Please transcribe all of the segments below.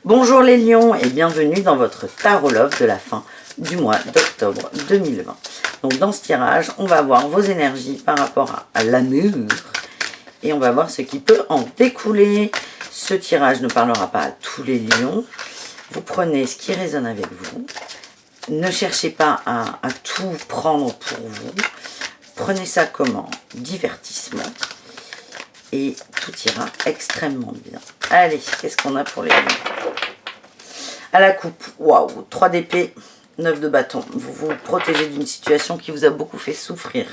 Bonjour les lions et bienvenue dans votre Tarot Love de la fin du mois d'octobre 2020. Donc dans ce tirage, on va voir vos énergies par rapport à l'amour et on va voir ce qui peut en découler. Ce tirage ne parlera pas à tous les lions. Vous prenez ce qui résonne avec vous. Ne cherchez pas à tout prendre pour vous. Prenez ça comme un divertissement. Et tout ira extrêmement bien. Allez, qu'est-ce qu'on a pour les lions? À la coupe, waouh, 3 d'épée, 9 de bâton. Vous vous protégez d'une situation qui vous a beaucoup fait souffrir.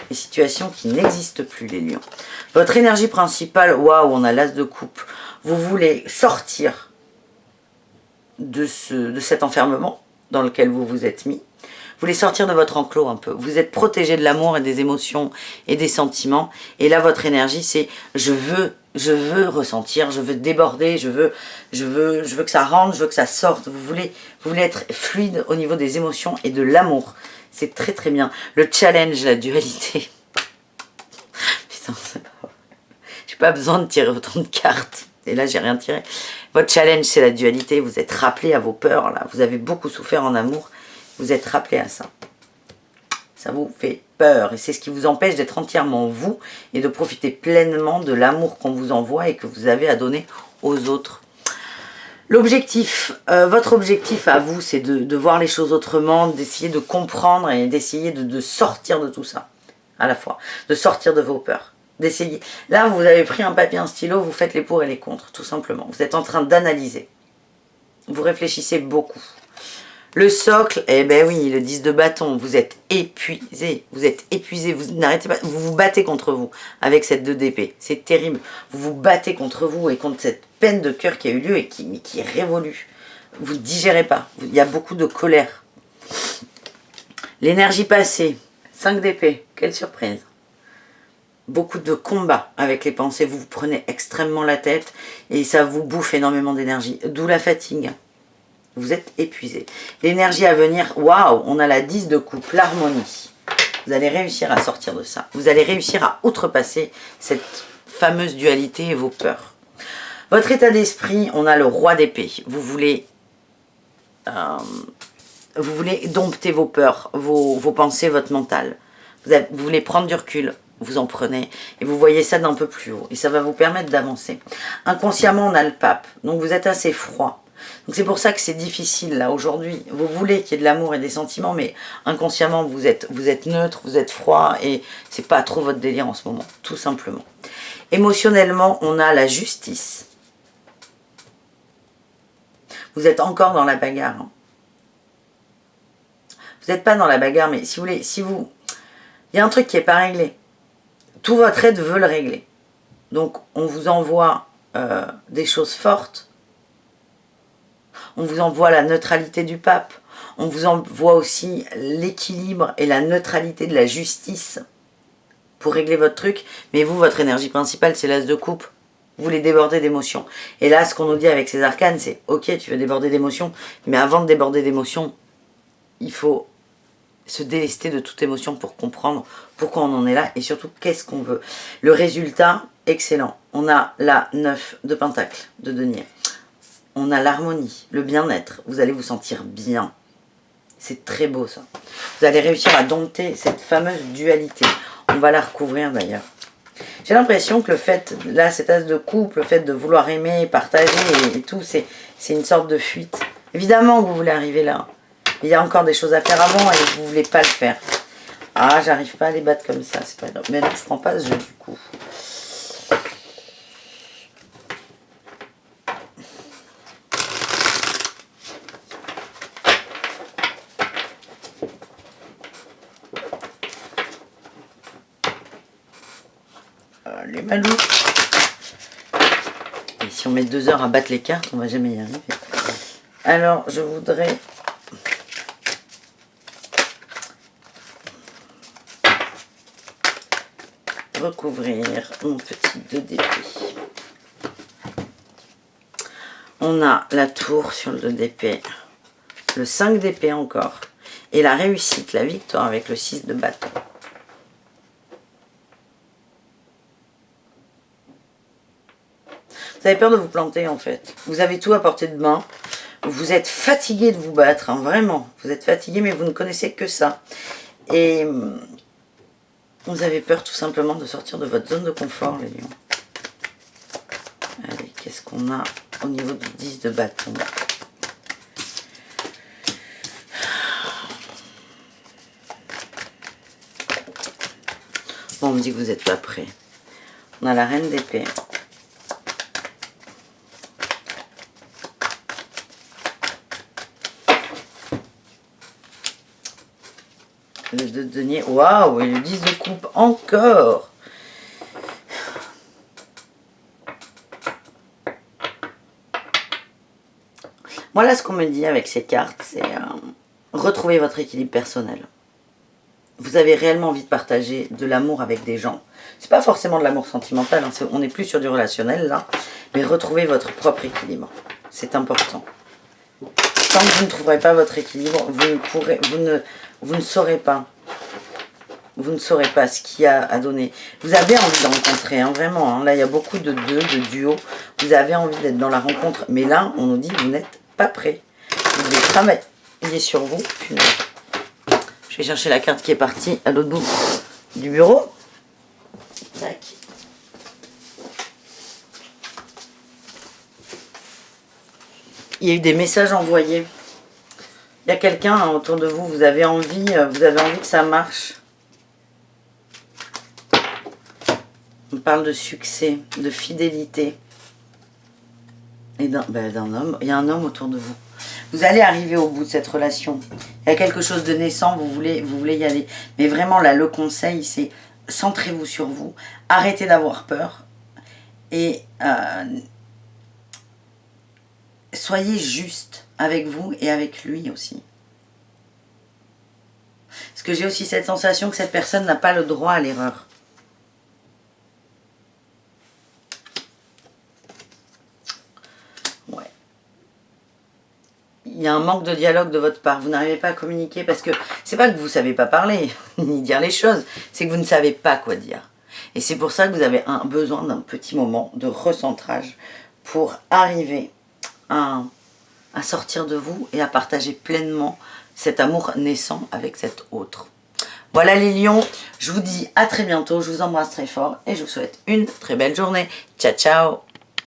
Une situation qui n'existe plus, les lions. Votre énergie principale, waouh, on a l'as de coupe. Vous voulez sortir de cet enfermement dans lequel vous vous êtes mis. Vous voulez sortir de votre enclos un peu. Vous êtes protégé de l'amour et des émotions et des sentiments. Et là, votre énergie, c'est je veux ressentir, je veux déborder, je veux que ça rentre, je veux que ça sorte. Vous voulez être fluide au niveau des émotions et de l'amour. C'est très très bien. Le challenge, la dualité. Putain, c'est pas vrai. J'ai pas besoin de tirer autant de cartes. Et là, j'ai rien tiré. Votre challenge, c'est la dualité. Vous êtes rappelé à vos peurs, là. Vous avez beaucoup souffert en amour. Vous êtes rappelé à ça. Ça vous fait peur. Et c'est ce qui vous empêche d'être entièrement vous et de profiter pleinement de l'amour qu'on vous envoie et que vous avez à donner aux autres. L'objectif, votre objectif à vous, c'est de voir les choses autrement, d'essayer de comprendre et d'essayer de sortir de tout ça. À la fois. De sortir de vos peurs. D'essayer. Là, vous avez pris un papier, un stylo, vous faites les pour et les contre, tout simplement. Vous êtes en train d'analyser. Vous réfléchissez beaucoup. Le socle, eh ben oui, le 10 de bâton, vous êtes épuisé, vous n'arrêtez pas, vous vous battez contre vous avec cette 2 d'épée, c'est terrible, vous vous battez contre vous et contre cette peine de cœur qui a eu lieu et qui est révolue, vous ne digérez pas, il y a beaucoup de colère. L'énergie passée, 5 d'épée, quelle surprise. Beaucoup de combats avec les pensées, vous vous prenez extrêmement la tête et ça vous bouffe énormément d'énergie, d'où la fatigue. Vous êtes épuisé. L'énergie à venir, waouh, on a la 10 de coupe, l'harmonie. Vous allez réussir à sortir de ça. Vous allez réussir à outrepasser cette fameuse dualité et vos peurs. Votre état d'esprit, on a le roi d'épée. Vous voulez dompter vos peurs, vos pensées, votre mental. Vous voulez prendre du recul. Vous en prenez et vous voyez ça d'un peu plus haut. Et ça va vous permettre d'avancer. Inconsciemment, on a le pape. Donc vous êtes assez froid. Donc c'est pour ça que c'est difficile là aujourd'hui. Vous voulez qu'il y ait de l'amour et des sentiments, mais inconsciemment vous êtes neutre, vous êtes froid et c'est pas trop votre délire en ce moment, tout simplement. Émotionnellement, on a la justice. Vous êtes encore dans la bagarre. Hein. Vous n'êtes pas dans la bagarre, mais si vous voulez, il y a un truc qui n'est pas réglé. Tout votre aide veut le régler. Donc on vous envoie des choses fortes. On vous envoie la neutralité du pape. On vous envoie aussi l'équilibre et la neutralité de la justice pour régler votre truc. Mais vous, votre énergie principale, c'est l'as de coupe. Vous voulez déborder d'émotions. Et là, ce qu'on nous dit avec ces arcanes, c'est « Ok, tu veux déborder d'émotions, mais avant de déborder d'émotions, il faut se délester de toute émotion pour comprendre pourquoi on en est là et surtout qu'est-ce qu'on veut. » Le résultat, excellent. On a la 9 de pentacle de denier. On a l'harmonie, le bien-être. Vous allez vous sentir bien. C'est très beau ça. Vous allez réussir à dompter cette fameuse dualité. On va la recouvrir d'ailleurs. J'ai l'impression que le fait, là, cet as de coupe, le fait de vouloir aimer, partager et tout, c'est une sorte de fuite. Évidemment que vous voulez arriver là. Il y a encore des choses à faire avant et vous ne voulez pas le faire. Ah, j'arrive pas à les battre comme ça, c'est pas grave. Mais non, je prends pas ce jeu du coup. Les malous. Et si on met 2 heures à battre les cartes, on va jamais y arriver. Alors, je voudrais recouvrir mon petit 2 d'épée. On a la tour sur le 2 d'épée, le 5 d'épée encore, et la réussite, la victoire avec le 6 de bâton. Vous Vous avez peur de vous planter en fait. Vous avez tout à portée de main. Vous êtes fatigué de vous battre, hein, vraiment. Vous êtes fatigué, mais vous ne connaissez que ça. Et vous avez peur tout simplement de sortir de votre zone de confort, les lions. Allez, qu'est-ce qu'on a au niveau du 10 de bâton? Bon, on me dit que vous n'êtes pas prêts. On a la reine d'épée. Le 2 de denier. Waouh! Et le 10 de coupe encore. Moi, là, ce qu'on me dit avec ces cartes, c'est retrouver votre équilibre personnel. Vous avez réellement envie de partager de l'amour avec des gens. C'est pas forcément de l'amour sentimental, hein, on est plus sur du relationnel, là. Mais retrouvez votre propre équilibre. C'est important. Tant que vous ne trouverez pas votre équilibre, vous ne saurez pas. Vous ne saurez pas ce qu'il y a à donner. Vous avez envie de rencontrer, hein, vraiment. Hein. Là, il y a beaucoup de duos. Vous avez envie d'être dans la rencontre. Mais là, on nous dit que vous n'êtes pas prêt. Vous devez travailler sur vous. Punaise. Je vais chercher la carte qui est partie à l'autre bout du bureau. Tac. Il y a eu des messages envoyés. Il y a quelqu'un hein, autour de vous. Vous avez envie que ça marche. On parle de succès, de fidélité. Et d'un homme. Il y a un homme autour de vous. Vous allez arriver au bout de cette relation. Il y a quelque chose de naissant, vous voulez y aller. Mais vraiment, là, le conseil, c'est centrez-vous sur vous. Arrêtez d'avoir peur. Et soyez juste avec vous et avec lui aussi. Parce que j'ai aussi cette sensation que cette personne n'a pas le droit à l'erreur. Ouais. Il y a un manque de dialogue de votre part. Vous n'arrivez pas à communiquer parce que c'est pas que vous ne savez pas parler, ni dire les choses. C'est que vous ne savez pas quoi dire. Et c'est pour ça que vous avez besoin d'un petit moment de recentrage pour arriver à sortir de vous et à partager pleinement cet amour naissant avec cet autre. Voilà les lions, je vous dis à très bientôt, je vous embrasse très fort et je vous souhaite une très belle journée. Ciao, ciao!